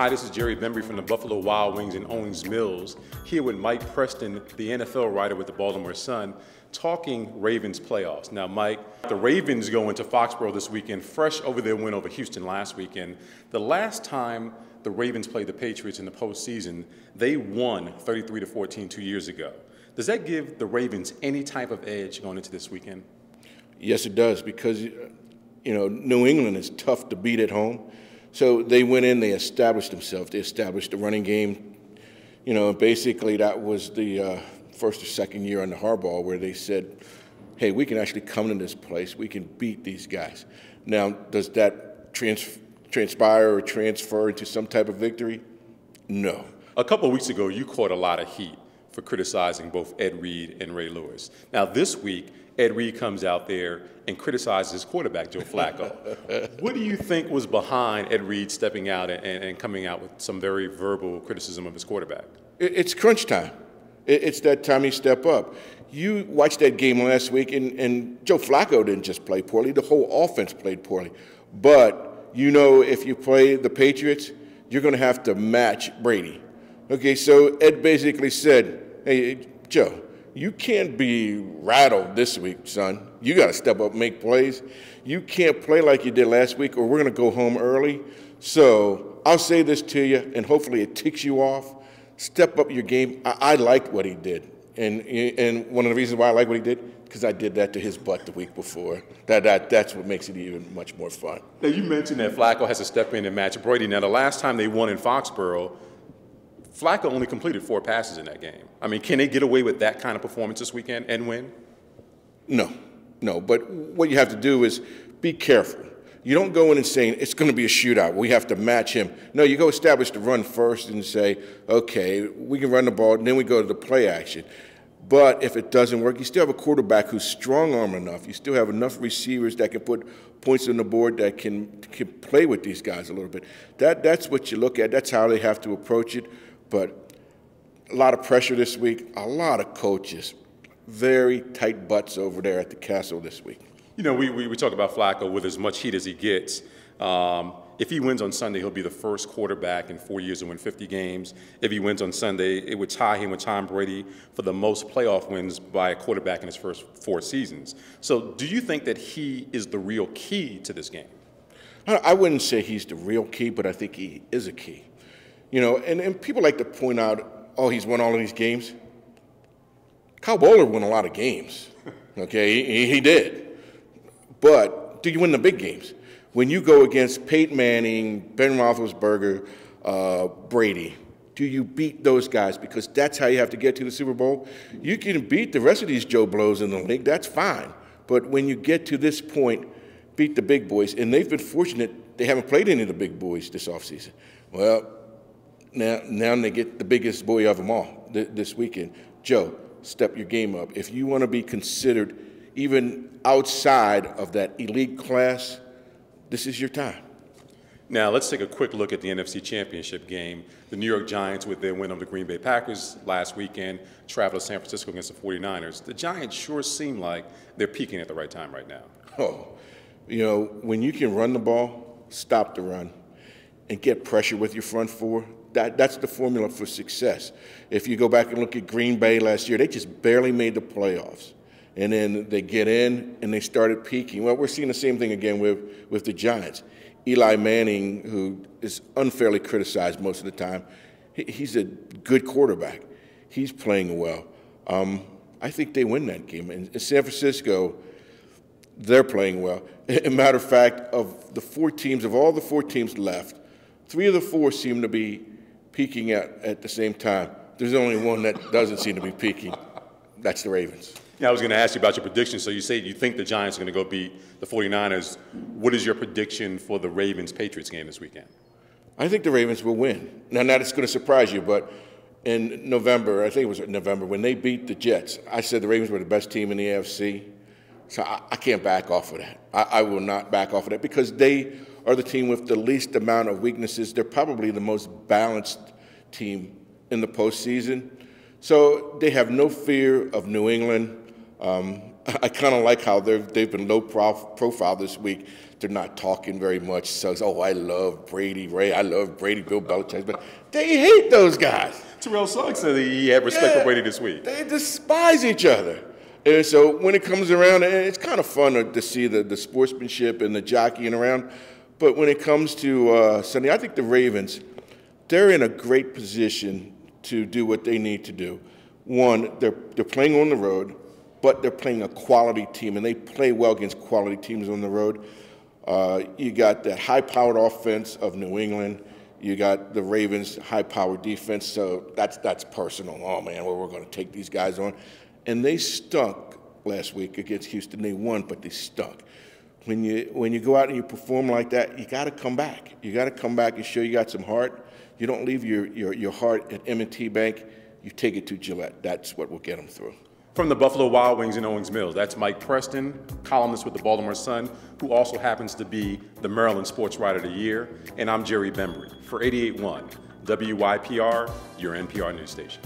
Hi, this is Jerry Bembry from the Buffalo Wild Wings in Owings Mills, here with Mike Preston, the NFL writer with the Baltimore Sun, talking Ravens playoffs. Now, Mike, the Ravens go into Foxborough this weekend, fresh over their win over Houston last weekend. The last time the Ravens played the Patriots in the postseason, they won 33-14 2 years ago. Does that give the Ravens any type of edge going into this weekend? Yes, it does, because New England is tough to beat at home. So they went in, they established themselves. They established the running game. Basically that was the first or second year under Harbaugh where they said, hey, we can actually come into this place. We can beat these guys. Now, does that transpire or transfer into some type of victory? No. A couple of weeks ago, you caught a lot of heat for criticizing both Ed Reed and Ray Lewis. Now, this week, Ed Reed comes out there and criticizes his quarterback, Joe Flacco. What do you think was behind Ed Reed stepping out and coming out with some very verbal criticism of his quarterback? It's crunch time. It's that time he step up. You watched that game last week, and Joe Flacco didn't just play poorly. The whole offense played poorly. But, if you play the Patriots, you're going to have to match Brady. Okay, so Ed basically said, hey, Joe, you can't be rattled this week, son. You got to step up and make plays. You can't play like you did last week, or we're going to go home early. So I'll say this to you, and hopefully it ticks you off. Step up your game. I liked what he did. And one of the reasons why I like what he did, because I did that to his butt the week before. That's what makes it even much more fun. Now, you mentioned that Flacco has to step in and match Brady. Now, the last time they won in Foxborough, Flacco only completed 4 passes in that game. I mean, can they get away with that kind of performance this weekend and win? No. But what you have to do is be careful. You don't go in and say, it's going to be a shootout. We have to match him. No, you go establish the run first and say, okay, we can run the ball, and then we go to the play action. But if it doesn't work, you still have a quarterback who's strong-arm enough. You still have enough receivers that can put points on the board that can play with these guys a little bit. That's what you look at. That's how they have to approach it. But a lot of pressure this week, a lot of coaches, very tight butts over there at the Castle this week. We talk about Flacco with as much heat as he gets. If he wins on Sunday, he'll be the first quarterback in 4 years to win 50 games. If he wins on Sunday, it would tie him with Tom Brady for the most playoff wins by a quarterback in his first 4 seasons. So do you think that he is the real key to this game? I wouldn't say he's the real key, but I think he is a key. And people like to point out, oh, he's won all of these games. Kyle Bowler won a lot of games. Okay, he did. But do you win the big games? When you go against Peyton Manning, Ben Roethlisberger, Brady, do you beat those guys? Because that's how you have to get to the Super Bowl. You can beat the rest of these Joe Blows in the league. That's fine. But when you get to this point, beat the big boys. And they've been fortunate they haven't played any of the big boys this offseason. Well, now they get the biggest boy of them all this weekend. Joe, step your game up. If you want to be considered even outside of that elite class, this is your time. Now, let's take a quick look at the NFC Championship game. The New York Giants, with their win over the Green Bay Packers last weekend, travel to San Francisco against the 49ers. The Giants sure seem like they're peaking at the right time right now. Oh, when you can run the ball, stop the run, and get pressure with your front four, that's the formula for success. If you go back and look at Green Bay last year, they just barely made the playoffs. And then they get in and they started peaking. Well, we're seeing the same thing again with the Giants. Eli Manning, who is unfairly criticized most of the time, he's a good quarterback. He's playing well. I think they win that game. And in San Francisco, they're playing well. As a matter of fact, of all the 4 teams left, 3 of the 4 seem to be peaking at the same time. There's only one that doesn't seem to be peaking. That's the Ravens. Yeah, I was going to ask you about your prediction. So you say you think the Giants are going to go beat the 49ers. What is your prediction for the Ravens-Patriots game this weekend? I think the Ravens will win. Now, that's going to surprise you, but in November, I think it was November, when they beat the Jets, I said the Ravens were the best team in the AFC. So I can't back off of that. I will not back off of that because they are the team with the least amount of weaknesses. They're probably the most balanced team in the postseason. So they have no fear of New England. I kind of like how they've been low profile this week. They're not talking very much. So, oh, I love Brady Ray. I love Brady Bill Belichick. But they hate those guys. Terrell Suggs said he had respect for Brady this week. They despise each other. And so when it comes around, it's kind of fun to see the sportsmanship and the jockeying around. But when it comes to Sunday, I think the Ravens, they're in a great position to do what they need to do. One, they're playing on the road, but they're playing a quality team, and they play well against quality teams on the road. You got that high-powered offense of New England. You got the Ravens' high-powered defense, so that's personal. Oh, man, well, we're going to take these guys on. And they stunk last week against Houston. They won, but they stunk. When you go out and you perform like that, you got to come back. You got to come back and show you got some heart. You don't leave your heart at M&T Bank. You take it to Gillette. That's what will get them through. From the Buffalo Wild Wings in Owings Mills, that's Mike Preston, columnist with the Baltimore Sun, who also happens to be the Maryland Sports Writer of the Year. And I'm Jerry Bembry for 88.1 WYPR, your NPR news station.